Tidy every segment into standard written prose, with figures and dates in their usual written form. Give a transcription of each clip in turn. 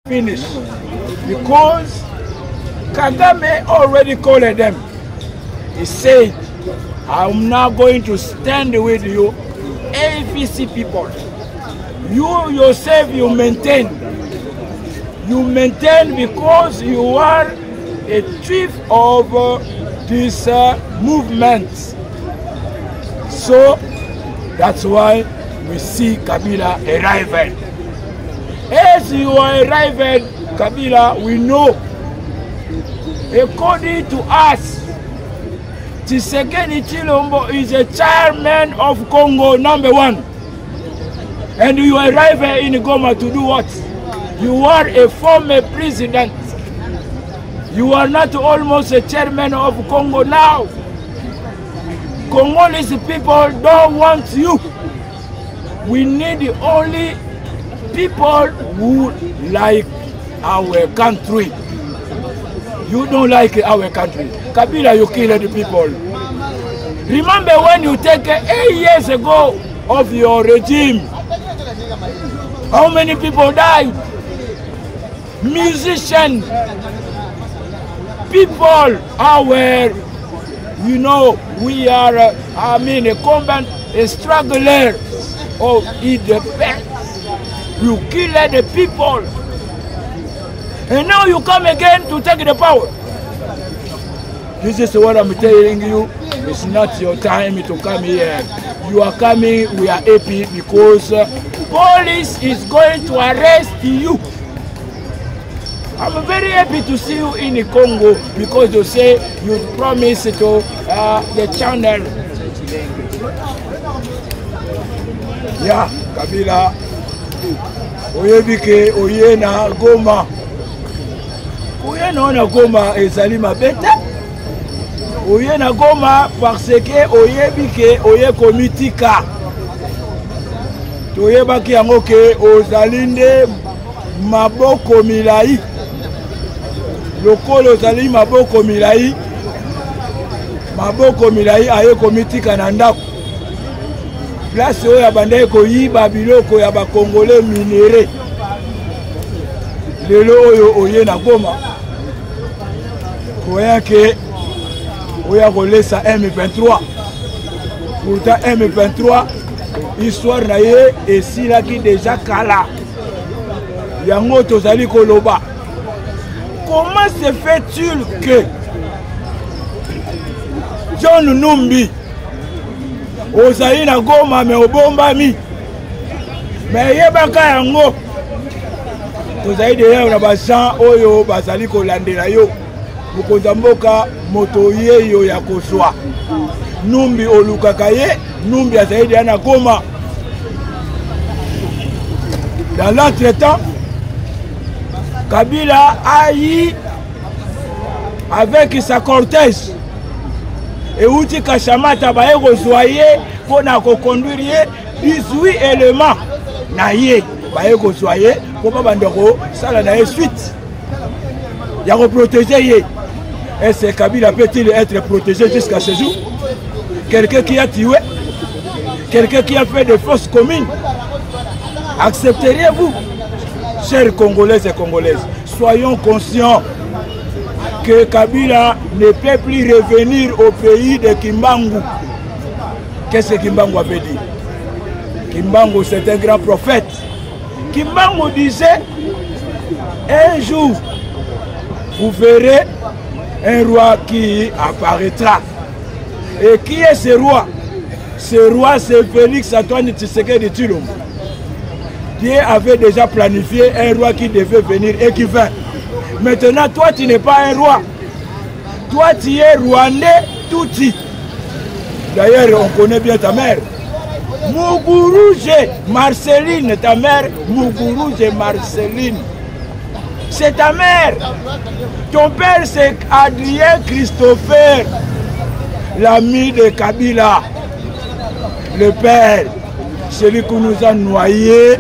Finish. Because Kagame already called them. He said, I'm now going to stand with you, APC people. You yourself, you maintain. You maintain because you are a chief of this movement. So that's why we see Kabila arriving. As you are arriving, Kabila, we know, according to us, Tshisekedi Tshilombo is a chairman of Congo, #1. And you arrive in Goma to do what? You are a former president. You are not almost a chairman of Congo now. Congolese people don't want you. We need only people who like our country. You don't like our country. Kabila, you killed the people. Remember when you take 8 years ago of your regime, how many people died? Musicians, people, our, you know, we are, a combat, a struggler of independence. You killed the people. And now you come again to take the power. This is what I'm telling you. It's not your time to come here. You are coming, we are happy because police is going to arrest you. I'm very happy to see you in Congo because you say you promised to the channel. Yeah, Kabila. Oyebike, Oyena, Goma. Oyena na Goma ezali mabete. Oyena Goma parce que oyebike oye komitika. Toyebaki yango ke ozali nde maboko milai. Lokolo ozali maboko milai. Maboko milai aye komitika na ndako. Place oyo abandai koyiba biloko ya bakongole minere. Lelo oyo oye na Goma. Koya ke oya kolesa M23. Pourtant M23 histoire na ye esilaki déjà kala. Yango tozali koloba. Comment se fait-il que John Numbi ozali na Goma me obombami me yebaka yango tozali deya na basan oyo bazali kolandela yo mokonza mboka moto yeyo ya kozwa Numbi olukaka ye Numbi azali deya na Goma. Dans l'entretemps Kabila ayi avec sa cortège et outi Kashamata baye kozwaye pona ko conduire 18 éléments na ye baye kozwaye po bandeko sala na ye suite ya ko protéger ye. Est-ce que Kabila peut-il être protégé jusqu'à ce jour? Quelqu'un qui a tué, quelqu'un qui a fait des fausses communes, accepteriez-vous? Chers Congolais et Congolaises, soyons conscients que Kabila ne peut plus revenir au pays de Kimbangu. Qu'est-ce que Kimbangu avait dit? Kimbangu, c'est un grand prophète. Kimbangu disait, un jour, vous verrez un roi qui apparaîtra. Et qui est ce roi? Ce roi, c'est Félix Antoine Tshisekedi Tshilombo. Dieu avait déjà planifié un roi qui devait venir et qui vint. Maintenant, toi, tu n'es pas un roi. Toi, tu es Rwandais Tutsi. D'ailleurs, on connaît bien ta mère. Muguruze Marceline, ta mère, Muguruze Marceline. C'est ta mère. Ton père, c'est Adrien Christopher, l'ami de Kabila. Le père, celui qui nous a noyés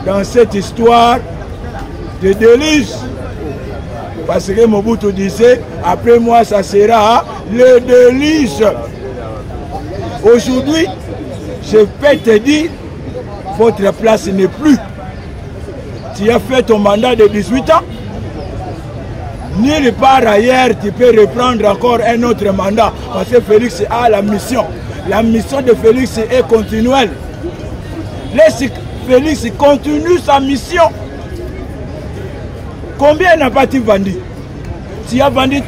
dans cette histoire de délices. Parce que Mobutu disait, après moi, ça sera le délice. Aujourd'hui, je peux te dire, votre place n'est plus. Tu as fait ton mandat de 18 ans. Nulle part ailleurs, tu peux reprendre encore un autre mandat. Parce que Félix a la mission. La mission de Félix est continuelle. Laisse Félix continue sa mission. Combien n'a pas-tu vendu? Tu as vendu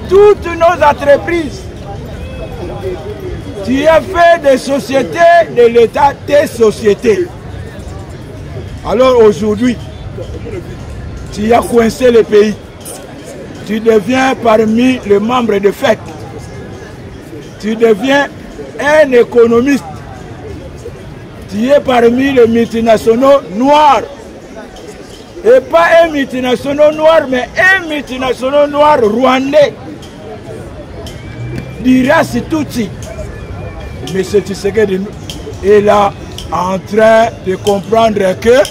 toutes nos entreprises. Tu as fait des sociétés de l'État tes sociétés. Alors aujourd'hui, tu as coincé le pays. Tu deviens parmi les membres de FEC. Tu deviens un économiste. Tu es parmi les multinationaux noirs. Et pas un multinational noir, mais un multinational noir rwandais. Dirace Tutsi. M. Tshisekedi est là en train de comprendre que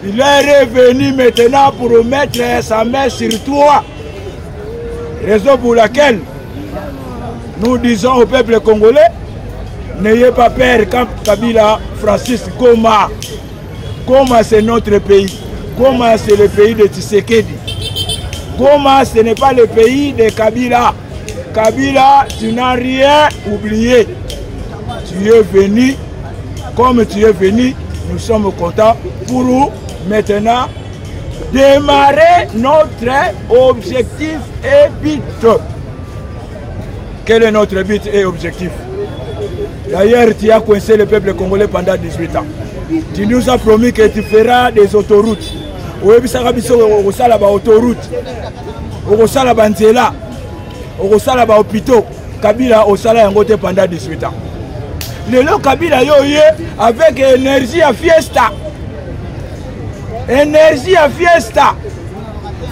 il est revenu maintenant pour mettre sa main sur toi. Raison pour laquelle nous disons au peuple congolais, n'ayez pas peur quand Kabila Francis Goma. Goma c'est notre pays. Goma c'est le pays de Tshisekedi. Goma ce n'est pas le pays de Kabila. Kabila, tu n'as rien oublié. Tu es venu, comme tu es venu, nous sommes contents pour maintenant démarrer notre objectif et but. Quel est notre but et objectif? D'ailleurs, tu as coincé le peuple congolais pendant 18 ans. Tu nous as promis que tu feras des autoroutes. Au salaba autoroute, au salaba nzela, au salaba hôpitaux. Kabila au salaba yangote pendant 18 ans. Le lot Kabila yoye avec énergie à fiesta. Énergie à fiesta.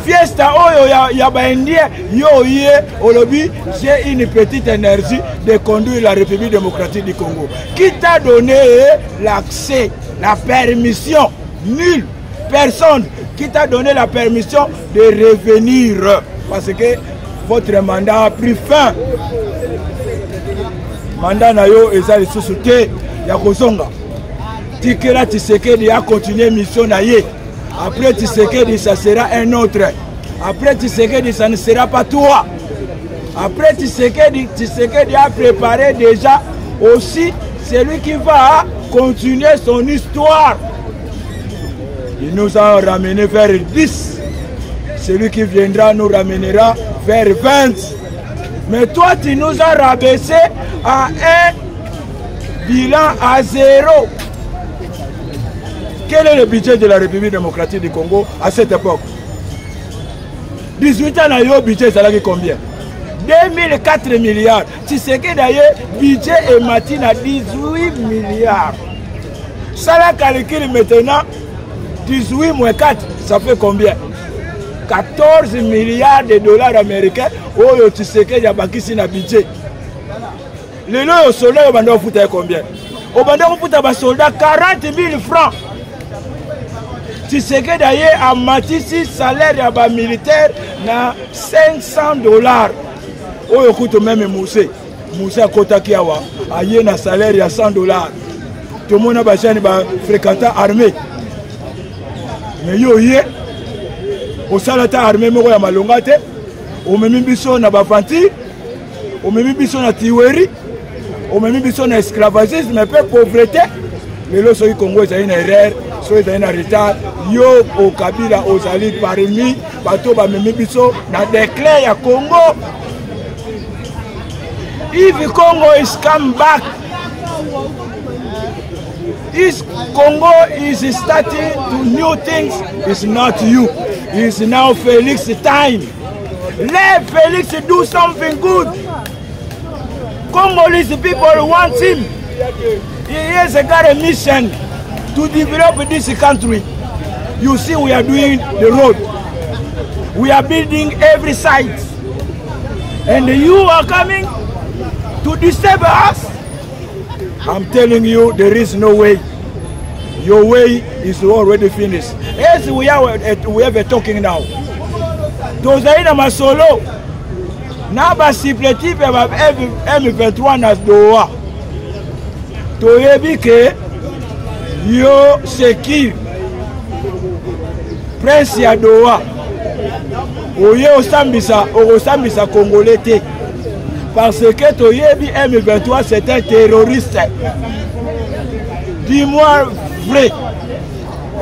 Fiesta oyo ya baindien yoye olobi, j'ai une petite énergie de conduire la République démocratique du Congo. Qui t'a donné l'accès, la permission? Nulle personne qui t'a donné la permission de revenir. Parce que votre mandat a pris fin. Mandat nayo eza lisusu te ya kozonga. Tikela Tshisekedi a continué mission naye. Après Tshisekedi, ça sera un autre. Après Tshisekedi, ça ne sera pas toi. Après Tshisekedi, Tshisekedi a préparé déjà aussi celui qui va continuer son histoire. Il nous a ramené vers 10. Celui qui viendra nous ramènera vers 20. Mais toi, tu nous as rabaissé à un bilan à 0. Quel est le budget de la République démocratique du Congo à cette époque? 18 ans, le budget, ça a combien? 2004 milliards. Tu sais que d'ailleurs, budget est matin à 18 milliards. Ça la calcule maintenant, 18 moins 4, ça fait combien? 14 milliards de dollars américains. Oh, tu sais qu'il y a bakisi na budget. Le lot au soldat, au bandit, on fout combien? Au bandit, on fout à soldat 40 000 francs. Tu sais que d'ailleurs, à Matisse, salaire de militaire, na 500 dollars. Oh, écoute, même Moussé. Moussé à Kotakiawa, a un salaire de 100 dollars. Tout le monde a fréquenté l'armée. Mais yo, au salata armée, moi, ya malongate. Au même biso na bafanti. Au même biso na tiweri. Au même biso na esclavagisme, mais pas pauvreté. Mais là, ceux qui Congo, ils ont une erreur. Ceux qui ont un retard. Yo, au Kabila, aux alliés parmi. Bateau, ba même biso na déclare ya Congo. If Congo is come back, if Congo is starting to new things, it's not you. It's now Felix's time. Let Felix do something good. Congolese people want him. He has got a mission to develop this country. You see, we are doing the road. We are building every site. And you are coming to disturb us. I'm telling you, there is no way. Your way is already finished. Yes, we have a talking now. Tozaina masolo. Naba supplétif M23 na doa. Toyebi ke yo secure prince ya Doha oye osambisa congolais te parce que toyebi M23 c'est un terroriste. Dis-moi vrai,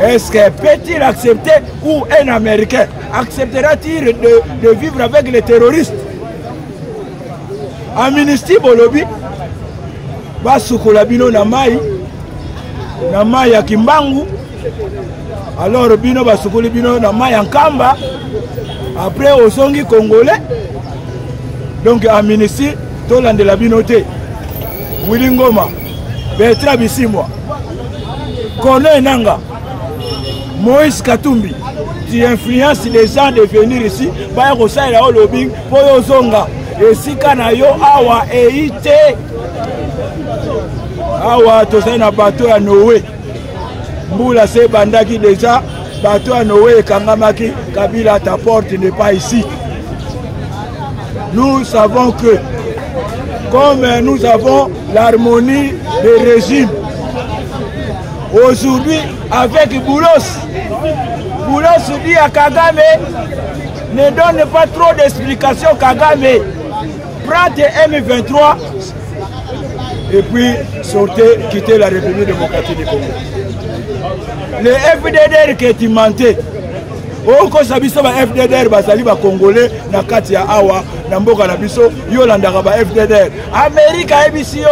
est-ce que peut-il accepter ou un Américain acceptera-t-il de vivre avec les terroristes? Amnesty Bolobi basukola bino na mai ya Kimbangu, alors bino basukoli bino na mai ya Nkamba, après osongi congolais. Donc Amnesty tolandela bino te. Willy Ngoma, Bertrand Bisimwa, Corneille Nangaa, Moïse Katumbi, tu influences les gens de venir ici, baya kosalela o lobbying po yo zonga esika na yo awa eite. Awa tozali na bateau ya Noé. Mbula se bandaki déjà, bateau ya Noé ekangamaki, Kabila ta porte n'est pas ici. Nous savons que, comme nous avons l'harmonie des régimes, aujourd'hui, avec Boulos dit à Kagame, ne donne pas trop d'explications, Kagame. Prends tes M23 et puis sortez, quittez la République démocratique du Congo. Le FDDR qui est imanté, oko sabiso ba FDDR bazali ba Congolais na kati ya awa na mboka na biso yolandaka ba FDDR. Amerika ebisio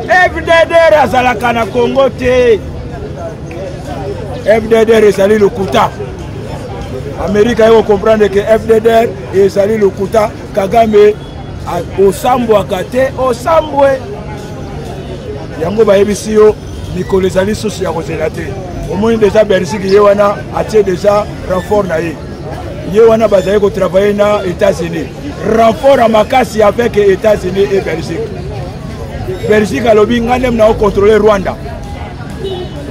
FDDR azalaka na Congo te. FDDR ezali lokuta. Amerika yo comprendre que FDDR ezali lokuta. Kagame osambwaka te, osambwe. Yango ba ebisio Nicolas ezali sosi ya kozela te. Au moins déjà Belgique yewana atie déjà renfort na ye. Yewana bazali ko travailler na États-Unis. Renfort à makasi avec États-Unis et Belgique. Belgique alobi ngandem na contrôler Rwanda.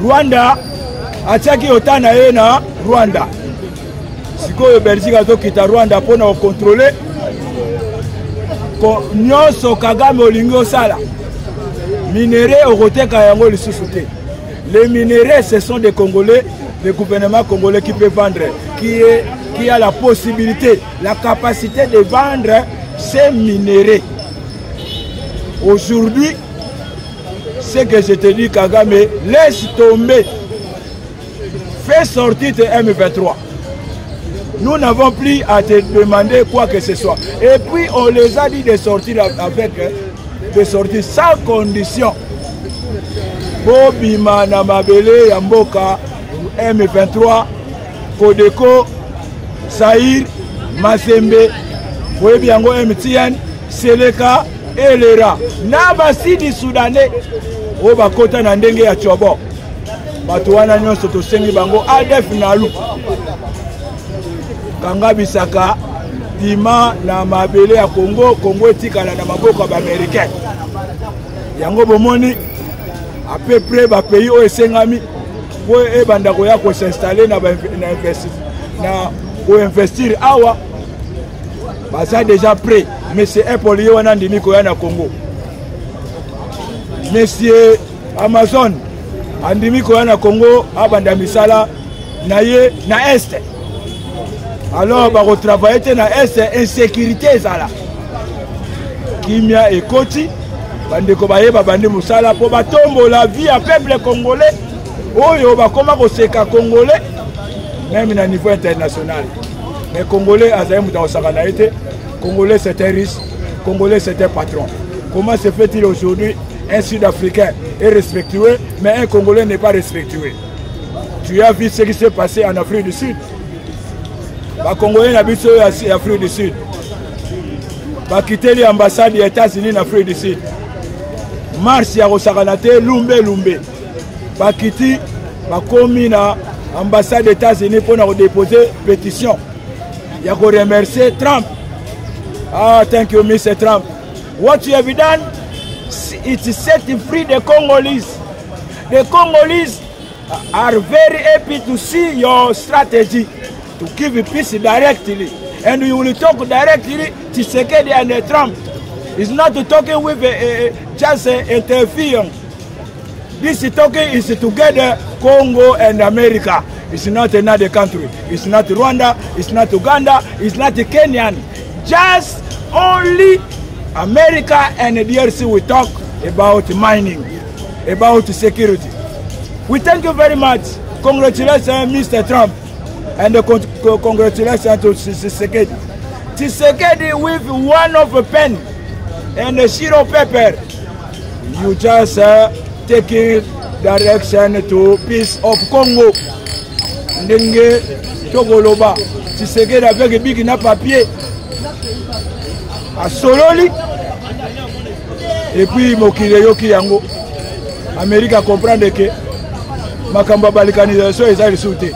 Rwanda atiaki otana ye na Rwanda. Sikoyo Belgique azokita Rwanda pona contrôler ko nyonso Kagame olingi osala. Minéraux okoteka yango lisusu te. Les minéraux, ce sont des Congolais, le gouvernement congolais qui peut vendre, qui a la possibilité, la capacité de vendre ces minéraux. Aujourd'hui, ce que je te dis, Kagame, laisse tomber. Fais sortir tes M23. Nous n'avons plus à te demander quoi que ce soit. Et puis, on les a dit de sortir de sortir sans condition. Bobima na mabele ya mboka M23 Kodeko Saïr Mazembe boyebi yango MTN Seleka Elera na basidi Soudanais o bakota na ndenge ya Tchobo bato wana nyonso tosengi bango ADF nalu Kanga Bisaka Dima na mabele ya Congo etikala na maboka ba américain yango bomoni à peu près ba pays o esengami po e banda ko ya ko s'installer na investir awa baza déjà prêt monsieur Apple wana ndimi ko ya na Congo monsieur Amazon andimi ko ya na Congo abanda misala na ye na est alors ba ko travailler na est insécurité ezala kimia ekoti bandeko bayeba bandi musala po batombo la vie à peuple congolais oyo bakoma koseka congolais même na niveau international. Mais congolais azali muta osaka na été congolais c'était riche, congolais c'était patron. Comment se fait-il aujourd'hui un sud-africain est respectueux mais un congolais n'est pas respectueux? Tu as vu ce qui s'est passé en Afrique du Sud. Ba congolais na biso ya Afrique du Sud ba quitter l'ambassade des États-Unis en Afrique du Sud. Mars ya kosakanate lumbe bakiti bakomi na ambassade des États-Unis pour déposer pétition ya ko remercier Trump. Ah, thank you Mr. Trump. What you have done, it set free the Congolese. The Congolese are very happy to see your strategy to give peace directly, and you will talk directly to Tshisekedi and Trump. It's not talking with just interfering. This talking is together Congo and America. It's not another country. It's not Rwanda. It's not Uganda. It's not Kenyan. Just only America and the DRC will talk about mining, about security. We thank you very much. Congratulations, Mr. Trump. And congratulations to Tshisekedi. Tshisekedi with one of a pen and a syrup paper. You just taking direction to peace of Congo. Ndenge Togoloba. Tshisekedi avec big na papier. A sololi. Et puis mokile yoki yango. Amérique comprendre que makamba balkanisation est sauté.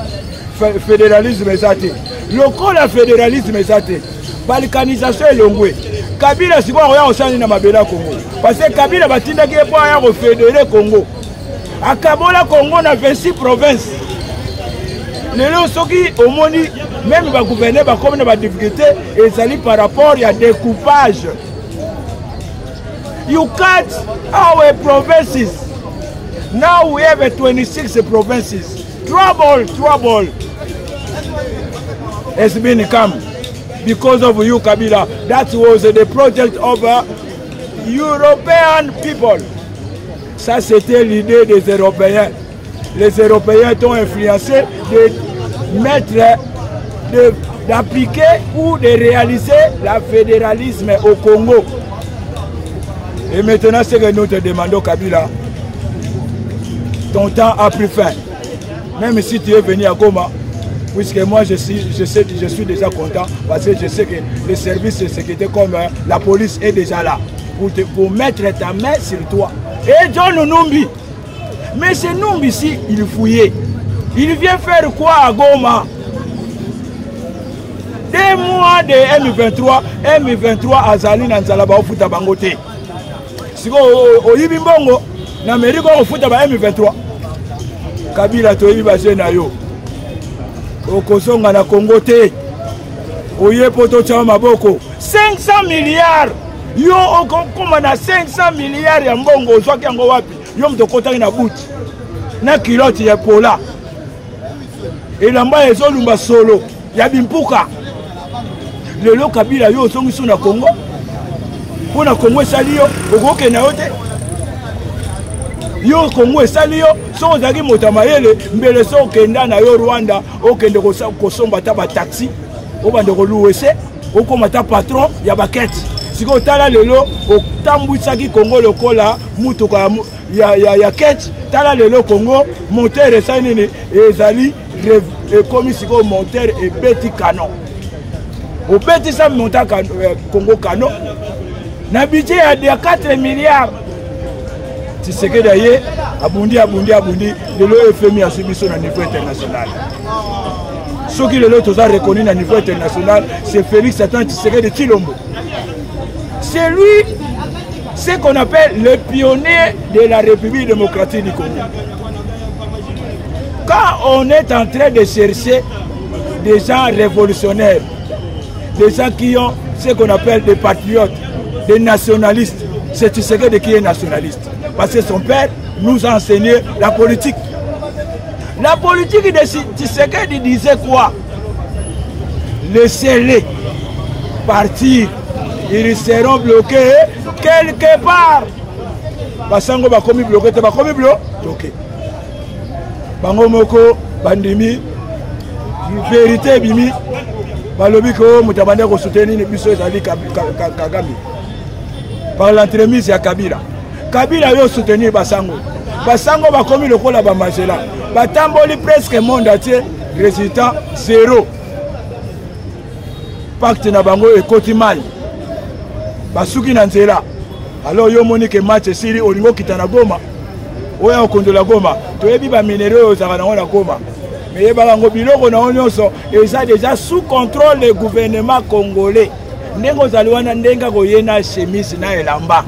Fédéralisme est sauté. Le fédéralisme est sauté. Balkanisation est longue. Kabila si quoi on s'en na mabela Congo. Parce que Kabila batinda qui est pas à fédérer Congo. À Kabola Congo na 26 provinces. Les gens qui au moni même va gouverner va comme na difficulté et ça par rapport il y a découpage. You cut our provinces. Now we have 26 provinces. Trouble has been come because of you, Kabila. That was the project of European people. Ça, c'était l'idée des Européens. Les Européens t'ont influencé de mettre, d'appliquer ou de réaliser le fédéralisme au Congo. Et maintenant, ce que nous te demandons, Kabila, ton temps a pris fin. Même si tu es venu à Goma, puisque moi je suis déjà content, parce que je sais que les services de sécurité comme la police est déjà là, pour mettre ta main sur toi. Et John Numbi, mais ce Numbi ici, il fouillait. Il vient faire quoi à Goma? 2 mois de M23 à Zali Nanzalaba au Fouta Bangote. Si au Yibimbongo, l'Amérique au Fouta M23. Kabila toyebi basé na yo. Okosonga na Congo te. Oye poto cha maboko. 500 milliards. Yo okoma na 500 milliards ya mbongo ozwaki yango wapi? Yo mtokota na buti. Na kilote ya pola. Elamba ezolumba solo ya bimpuka. Lelo Kabila yo osongi na Congo. Pona Congo esali yo okoke na yo te. Yo Congo esali yo so ozaki motamayele mbele so okenda na yo Rwanda okende kosomba ta ba taxi obande koluwese okoma ta patron ya bakete siko tala lelo otambwisaki Congo lokola mutuka ya kete tala lelo Congo moteur esali nini ezali ekomi siko moteur ebeti canon obeti sa monta Congo canon na budget ya 4 milliards. Tshisekedi d'ailleurs abundi de l'OFMI a subi son niveau international. Ce qui est l'autre a reconnu à niveau international, c'est Félix Antoine Tshisekedi de Tshilombo. C'est lui, ce qu'on appelle le pionnier de la République démocratique du Congo. Quand on est en train de chercher des gens révolutionnaires, des gens qui ont ce qu'on appelle des patriotes, des nationalistes, c'est Tshisekedi qui est nationaliste. Parce que son père nous a enseigné la politique. La politique de Tshisekedi disait quoi? Laissez-les partir. Ils seront bloqués quelque part. Basango bakomi bloqué, te bakomi bloqué. Bango moko bandimi vérité bimi balobi ko mutabande ko soutenir biso ezali Kagame. Par l'entremise ya Kabila. Kabila yo soutenir Basango. Basango bakomi lokola ba Majela. Batamboli presque monde entier, résultat 0. Pacte na bango ekoti mal. Basuki na nzela. Alors yo moni ke match siri olingo kitana Goma. Oya okondola Goma. Toyebi ba minéraux ozaka na ona Goma. Mais yeba bango biloko na onyoso eza déjà sous contrôle le gouvernement congolais. Ndengo zaliwana ndenga koyena chemise na elamba.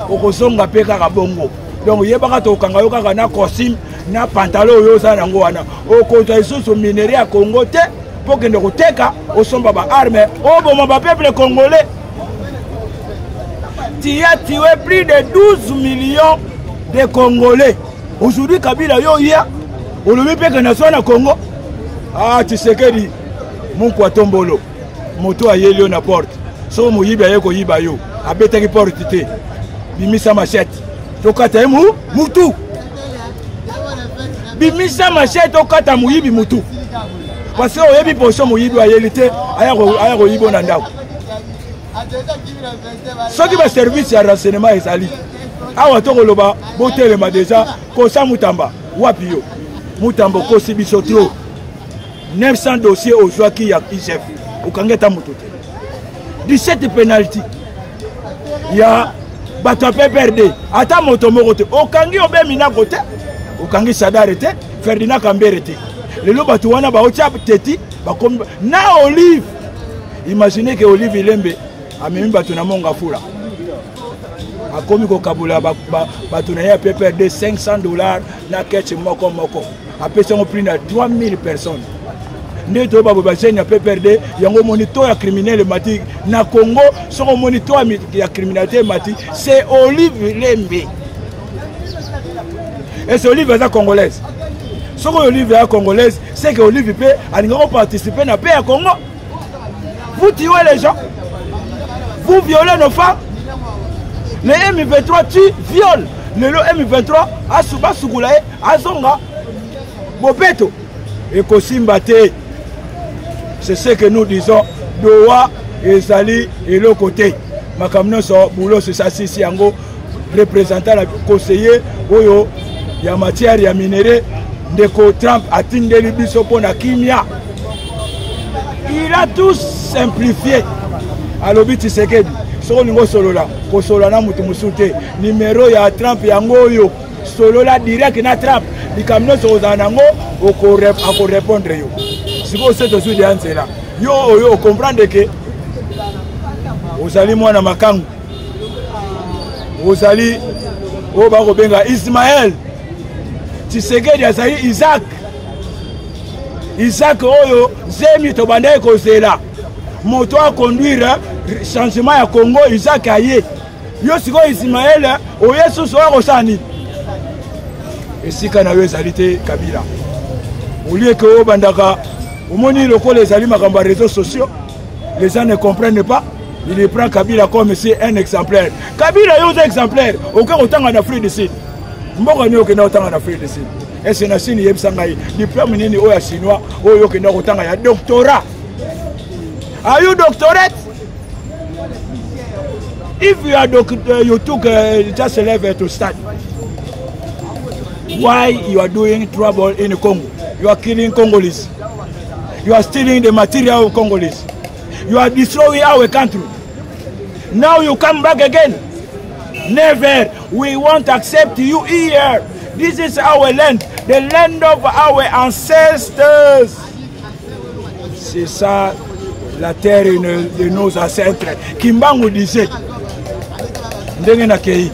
Okosonga pe kaka bongo. Donc yebaka to kanga yo kaka na costume na pantalon yo za nango wana. Okonza isusu minerai ya Congo te pour que ndeko teka osomba ba armes oboma ba peuple congolais. Tu as tué plus de 12 millions de Congolais. Aujourd'hui Kabila yo ya olobi pe que nation na Congo Ah, Tshisekedi, mon kwa tombolo. Moto a yelio na porte. So mo yiba yeko yiba yo. Abete ki porte te. Bimisa machette. Tokata emu mutu. Bimisa machette okata muyibi mutu. Parce que oyebi poso muyibi a yelite aya ko yibo na ndako. Soki ba service ya renseignement ezali. Awa to koloba botelema déjà ko sa mutamba wapi yo. Mutambo ko sibiso trop. 900 dossiers au joie qui a IGF. Au Kangeta Moutoute. 17 pénalty. Il y a Batapé perdé. Ata Motomorote. Au Kangi Obemina Kote. Au Kangi Sadarete. Ferdinand Kamberete. Le lot Batouana Baotia Teti. Na Olive. Imaginez que Olive Ilembe a même Batuna Monga Fula. A commis au Kabula Batuna a perdu $500 na ketch Moko Moko. A personne pris 3000 personnes. Neto ba bobasenya pe perdre yango moniteur ya criminel mati na Congo soko moniteur ya criminalité mati c'est Olive Lembe et c'est Olive est congolaise soko Olive est congolaise c'est que Olive peut alinga participer na paix à Congo. Vous tuez les gens, vous violez nos femmes, les M23 tuent, violent le M23 asuba sugulae azonga bopeto et kosimbate. C'est ce que nous disons. Doha et Zali et l'autre côté. Ma camion sur boulot c'est ça ici yango représentant la conseiller oyo ya matière ya minéraux de Trump a tindeli biso pona kimia. Il a tout simplifié. Alors Tshisekedi so ningo solola ko solola mutu musute numéro ya Trump yango oyo solola direct na Trump di camion sur zanango oko répondre yo. Si vous êtes aussi là, vous comprenez que vous allez moi dans ma camp, vous allez au Barobenga Ismaël, Tshisekedi Azali Isaac, Oyo, Zemi Tobande Kozela, moto à conduire changement à Congo, Isaac Aye, Yosiko Ismaël, Oyesu Soa Rosani, et si Kanawe Zalite Kabila, au lieu que au Bandaka. Au moment où les alliés sur les réseaux sociaux, les gens ne comprennent pas. Il prend Kabila comme c'est un exemplaire. Kabila est un exemplaire. Aucun autant en Afrique du Sud. Mboka ni aucun autant en Afrique du Sud. Et c'est na Chine yeb sangai. Diplôme ni oya chinois. Oyo aucun autant ya doctorat. Are you doctorate? If you are doctor, you took just a level to start. Why you are doing trouble in Congo? You are killing Congolese. You are stealing the material of Congolese. You are destroying our country. Now you come back again. Never. We won't accept you here. This is our land. The land of our ancestors. C'est ça la terre de nos ancêtres. Kimbangu disait. Ndenge na kei.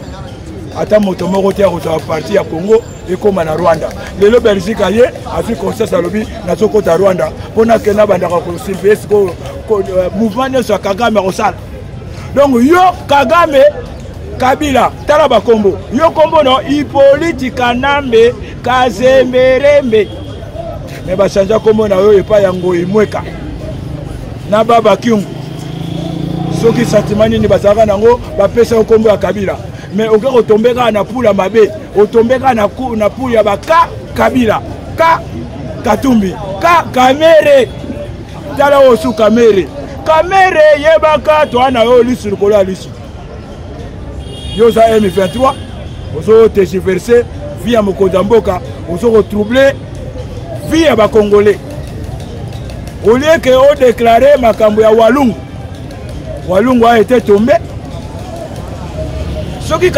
Ata moto moko te ko parti ya Congo et comme na Rwanda. Le Belgique aye Afrique conscience alobi na sokota Rwanda pona kena bandaka ko CPS ko mouvement ne so Kagame Rosal. Donc yo Kagame Kabila tala ba kombo. Yo kombo no Hippolyte Kanambe Kazemberembe. Mais ba chanja kombo na yo epa yango imweka. Na baba Kyungu. Soki sentimani ni bazaka nango ba pesa kombo ya Kabila. Mais au cas où tombera na poula mabe, au tombera na poula baka Kabila, ka Katumbi, ka Kamere, tala osu Kamere, Kamere yebaka to ana yo lisu kola lisu. Yo za M23, oso tergiverser via Mokozamboka, oso retroubler via ba Congolais. Au lieu que on déclarer makambo ya Walungu, Walungu a été tombé. Ce qui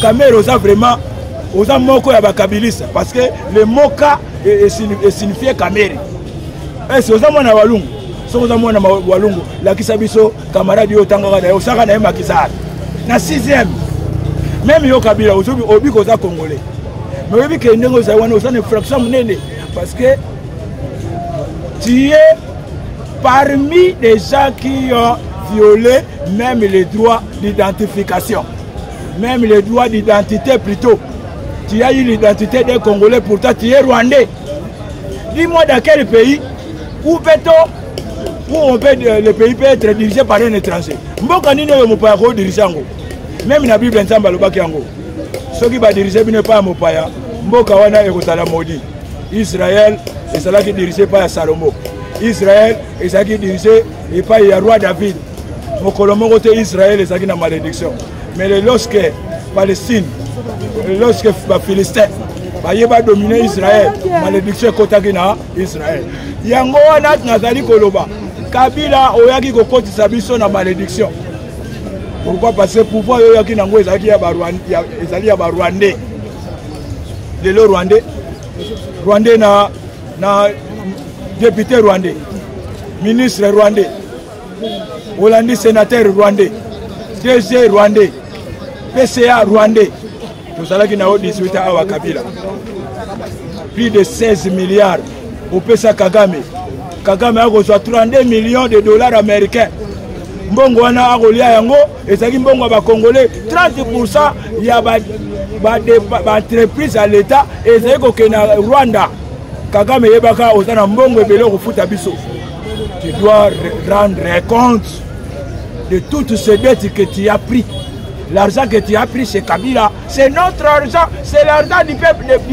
Kamere osa vraiment osa moko ya bakabilisa parce que le moka est signifié Kamere. Et c'est osa mona Walungu. So osa mona Walungu la kisabiso camarade yo tangaka na osaka na makisala. Na 6e. Même yo Kabila obi koza congolais. Mais obi ke ndengo za wana osa ne fraction munene parce que tu es parmi les gens qui ont violé même les droits d'identification. Même les droits d'identité plutôt. Tu as eu l'identité des Congolais, pourtant tu es Rwandais. Dis-moi dans quel pays où on peut, le pays peut être dirigé par un étranger. Mboka nino yo mopaya ko dirigé ngo. Même na Bible nzamba lobaki yango. Soki ba dirigé bino pa mopaya, mboka wana ekotala maudit. Israël ezalaki dirigé par Salomo. Israël ezalaki dirigé par le roi David. Mokolo moko te Israël ezalaki na malédiction. Mais lorsque Palestine, lorsque les Philistins va dominer Israël, malédiction kotaki na Israël. Yango wana nazali koloba Kabila oyaki kokotisa biso na malédiction. Pourquoi? Parce que pouvoir oyaki nango ezalaki ya Rwandais. Le Rwandais na député rwandais, ministre rwandais, Hollandais sénateur rwandais, DG rwandais, PCA rwandais. Tout ça qui n'a pas 18 ans à Kabila. Plus de 16 milliards au PSA Kagame. Kagame a reçu 32 millions de dollars américains. Mbongo wana agolia yango, et ça qui mbongo ba Congolais, 30% il y a ba entreprise à l'État et ça qui na Rwanda. Kagame yebaka osana mbongo ebele kofuta biso. Tu dois rendre compte de toutes ces dettes que tu as pris. L'argent que tu as pris chez Kabila, c'est notre argent, c'est l'argent du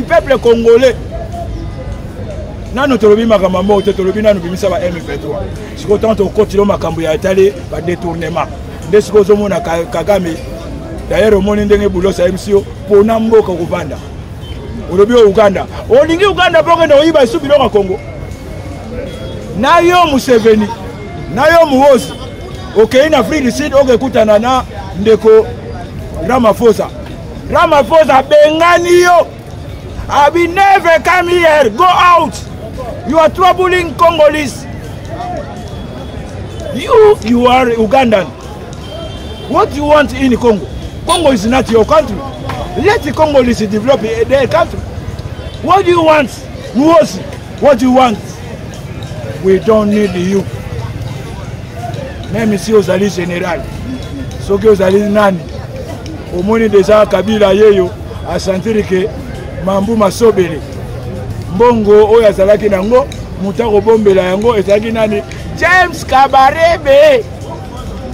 peuple congolais. Nano tolobi makambo te tolobi nano bimisa ba M23. Siko tanto kotilo makambo ya etale ba détournement. Ndesiko zomona Kagame. D'ailleurs au monde ndenge bulo sa MCO pona mboka kovanda. Olobi Uganda. Olingi Uganda poko ndo yiba isubilo ka Congo. Nayo Museveni. Nayo Muhozi. Okay in Afrique du Sud okekutana na ndeko Ramaphosa. Ramaphosa bengani yo. I will never come here. Go out. You are troubling Congolese. You are Ugandan. What you want in Congo? Congo is not your country. Let the Congolese develop their country. What do you want? Muhozi? What do you want? We don't need you. Même si aux alliés général, ce que aux alliés nani, au monde déjà Kabila yeyo, a sentir que Mambu Masobele, Mbongo oyazalaki nango, Mutako Bombela yango, ezalaki nani, James Kabarebe.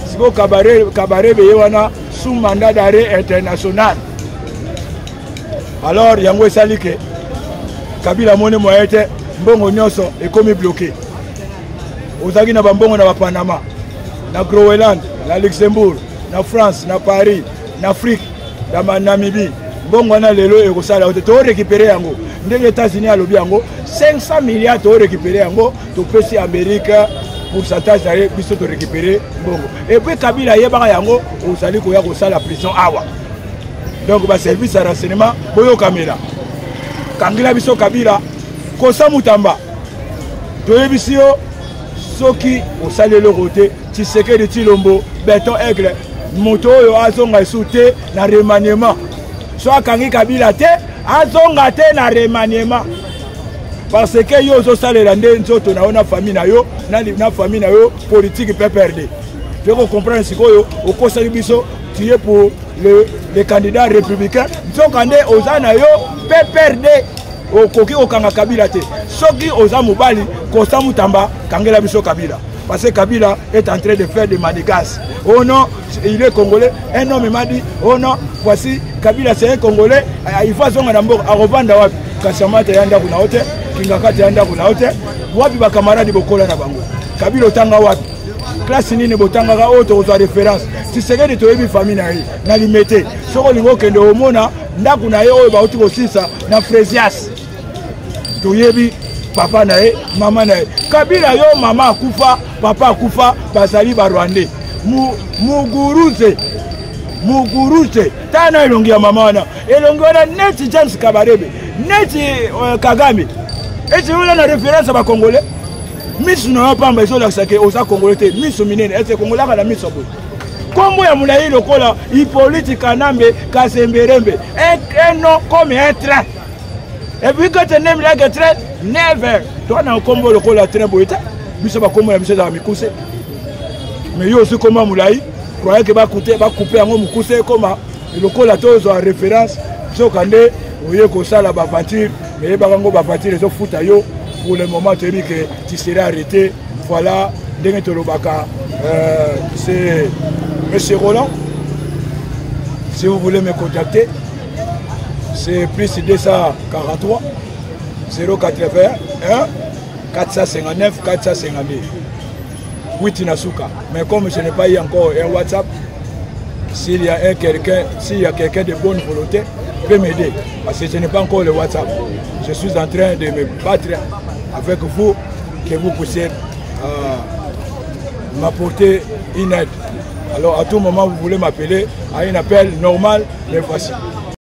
Siko Kabarebe yewana sous mandat d'arrêt international. Alors yango esali que Kabila mone moyete, Mbongo nyonso ekomi bloqué. Ozalaki na bambongo na ba Panama. Na Groenland, na Luxembourg, na France, na Paris, na Afrique, na Namibie. Bon, on a le lot et on a récupéré yango. Les États-Unis ont 500 milliards de récupérer yango. Tu peux si Amérique pourcentage d'aller plus de récupérer bongo. Et puis Kabila yeba yango, on s'allie koya ko la prison awa. Donc ba service à renseignement boyo caméra. Kangila biso Kabila kosa mutamba. Toyebisio soki on sale le roté. Tshisekedi de Tshilombo, Béton Aigle, moto yo azonga soute na remaniement. Soit kangi Kabila te, azonga te na remaniement. Parce que yo zo salela nde nzoto na ona famille na yo, na famille na yo politique peut perdre. Tu peux comprendre ce que yo au conseil biso, tu es pour les candidats républicains, nzokande ozana yo peut perdre. Au koki okanga Kabila te. Soki oza mobali, kosa mutamba kangela biso Kabila. Parce que Kabila est en train de faire des manigances. Oh non, il est congolais. Un homme m'a dit, oh non, voici, Kabila c'est un congolais. Il faut son ambo à revendre wapi. Kasama te yanda kuna hote, Kingaka te yanda kuna hote. Wapi ba camarade bokola na bango. Kabila otanga wapi. Classe nini botanga ga auto aux référence. Si c'est que de toyebi famille na yi, na limité. Soko lingo kende omona, ndaku na ye oyo ba uti ko sisa na Fresias. Toyebi papa nae, maman nae. Kabila yo mama akufa, papa akufa, basali ba Rwandais. Muguruze. Tana elongi ya mama wana. Elongi wana neti James Kabarebe. Neti Kagame. Et c'est là la référence à ba Congolais. Miss no pamba iso la sake oza Congolais te. Miss minene, est Congolais ka la miss obo. Kombo ya mulayi lokola Hippolyte Kanambe Kasemberembe. Un nom comme un train. Et puis quand tu n'aimes la train, never. Toi, on a un combo le col à train boïta. Biso ba combo ya biso da mikuse. Mais yo aussi comment moulayi, croyez que va couper un mukuse comme le col à tous en référence. So kande oye ko sala ba voiture, mais ba ngo ba voiture zo futa yo pour le moment, tu dis que tu seras arrêté. Voilà, c'est M. Roland. Si vous voulez me contacter, c'est plus 243 081 459 452. 8 Nasuka. Mais comme je n'ai pas eu encore un WhatsApp, s'il y a quelqu'un de bonne volonté, peut m'aider. Parce que je n'ai pas encore le WhatsApp. Je suis en train de me battre avec vous, que vous puissiez m'apporter une aide. Alors à tout moment, vous voulez m'appeler à un appel normal, mais voici.